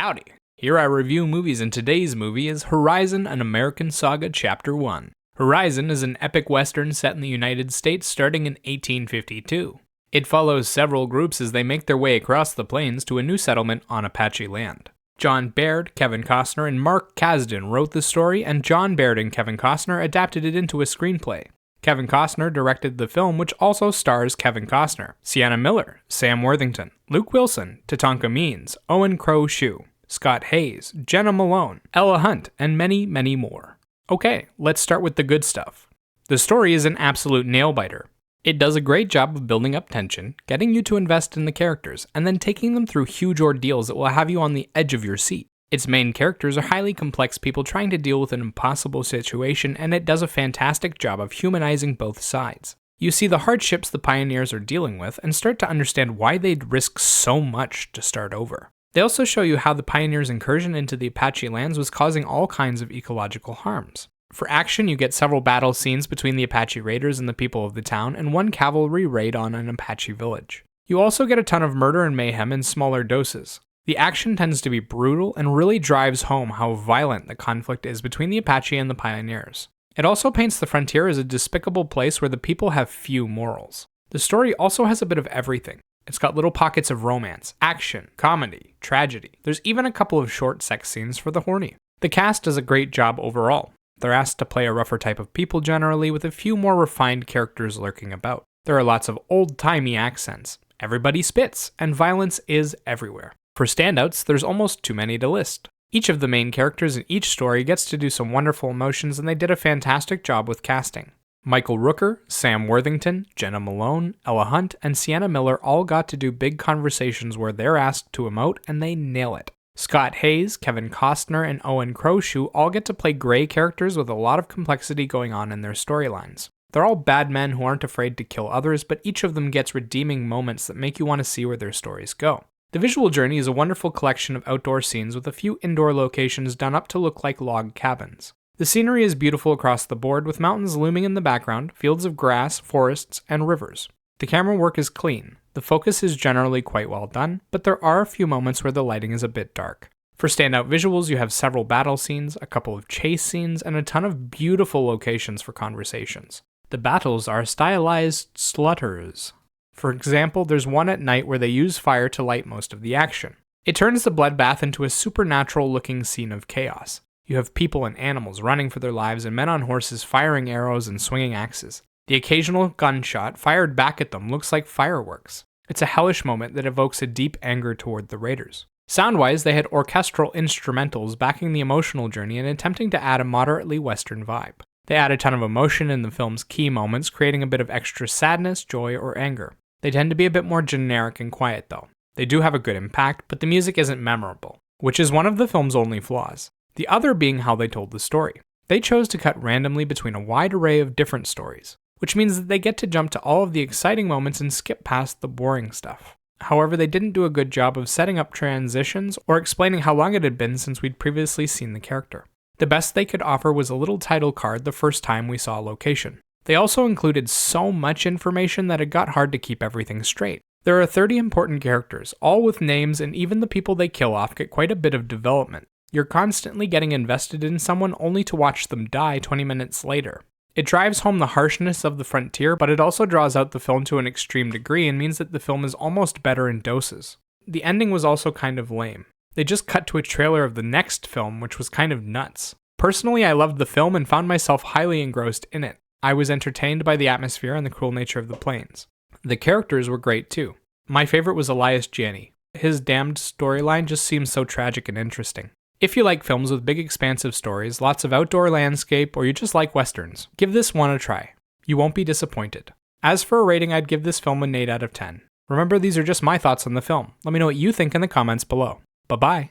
Howdy! Here I review movies, and today's movie is Horizon: An American Saga Chapter 1. Horizon is an epic western set in the United States starting in 1852. It follows several groups as they make their way across the plains to a new settlement on Apache land. John Baird, Kevin Costner, and Mark Kasdan wrote the story, and John Baird and Kevin Costner adapted it into a screenplay. Kevin Costner directed the film, which also stars Kevin Costner, Sienna Miller, Sam Worthington, Luke Wilson, Tatanka Means, Owen Crow-Shu, Scott Hayes, Jenna Malone, Ella Hunt, and many, many more. Okay, let's start with the good stuff. The story is an absolute nail-biter. It does a great job of building up tension, getting you to invest in the characters, and then taking them through huge ordeals that will have you on the edge of your seat. Its main characters are highly complex people trying to deal with an impossible situation, and it does a fantastic job of humanizing both sides. You see the hardships the pioneers are dealing with, and start to understand why they'd risk so much to start over. They also show you how the pioneers' incursion into the Apache lands was causing all kinds of ecological harms. For action, you get several battle scenes between the Apache raiders and the people of the town, and one cavalry raid on an Apache village. You also get a ton of murder and mayhem in smaller doses. The action tends to be brutal and really drives home how violent the conflict is between the Apache and the pioneers. It also paints the frontier as a despicable place where the people have few morals. The story also has a bit of everything. It's got little pockets of romance, action, comedy, tragedy. There's even a couple of short sex scenes for the horny. The cast does a great job overall. They're asked to play a rougher type of people generally, with a few more refined characters lurking about. There are lots of old-timey accents. Everybody spits, and violence is everywhere. For standouts, there's almost too many to list. Each of the main characters in each story gets to do some wonderful emotions, and they did a fantastic job with casting. Michael Rooker, Sam Worthington, Jenna Malone, Ella Hunt, and Sienna Miller all got to do big conversations where they're asked to emote, and they nail it. Scott Hayes, Kevin Costner, and Owen Crow-Shu all get to play gray characters with a lot of complexity going on in their storylines. They're all bad men who aren't afraid to kill others, but each of them gets redeeming moments that make you want to see where their stories go. The visual journey is a wonderful collection of outdoor scenes with a few indoor locations done up to look like log cabins. The scenery is beautiful across the board, with mountains looming in the background, fields of grass, forests, and rivers. The camera work is clean. The focus is generally quite well done, but there are a few moments where the lighting is a bit dark. For standout visuals, you have several battle scenes, a couple of chase scenes, and a ton of beautiful locations for conversations. The battles are stylized slutters. For example, there's one at night where they use fire to light most of the action. It turns the bloodbath into a supernatural-looking scene of chaos. You have people and animals running for their lives, and men on horses firing arrows and swinging axes. The occasional gunshot fired back at them looks like fireworks. It's a hellish moment that evokes a deep anger toward the raiders. Sound-wise, they had orchestral instrumentals backing the emotional journey and attempting to add a moderately Western vibe. They add a ton of emotion in the film's key moments, creating a bit of extra sadness, joy, or anger. They tend to be a bit more generic and quiet though. They do have a good impact, but the music isn't memorable, which is one of the film's only flaws. The other being how they told the story. They chose to cut randomly between a wide array of different stories, which means that they get to jump to all of the exciting moments and skip past the boring stuff. However, they didn't do a good job of setting up transitions or explaining how long it had been since we'd previously seen the character. The best they could offer was a little title card the first time we saw a location. They also included so much information that it got hard to keep everything straight. There are 30 important characters, all with names, and even the people they kill off get quite a bit of development. You're constantly getting invested in someone only to watch them die 20 minutes later. It drives home the harshness of the frontier, but it also draws out the film to an extreme degree and means that the film is almost better in doses. The ending was also kind of lame. They just cut to a trailer of the next film, which was kind of nuts. Personally, I loved the film and found myself highly engrossed in it. I was entertained by the atmosphere and the cruel nature of the plains. The characters were great too. My favorite was Elias Janney. His damned storyline just seems so tragic and interesting. If you like films with big expansive stories, lots of outdoor landscape, or you just like westerns, give this one a try. You won't be disappointed. As for a rating, I'd give this film an 8 out of 10. Remember, these are just my thoughts on the film. Let me know what you think in the comments below. Bye-bye.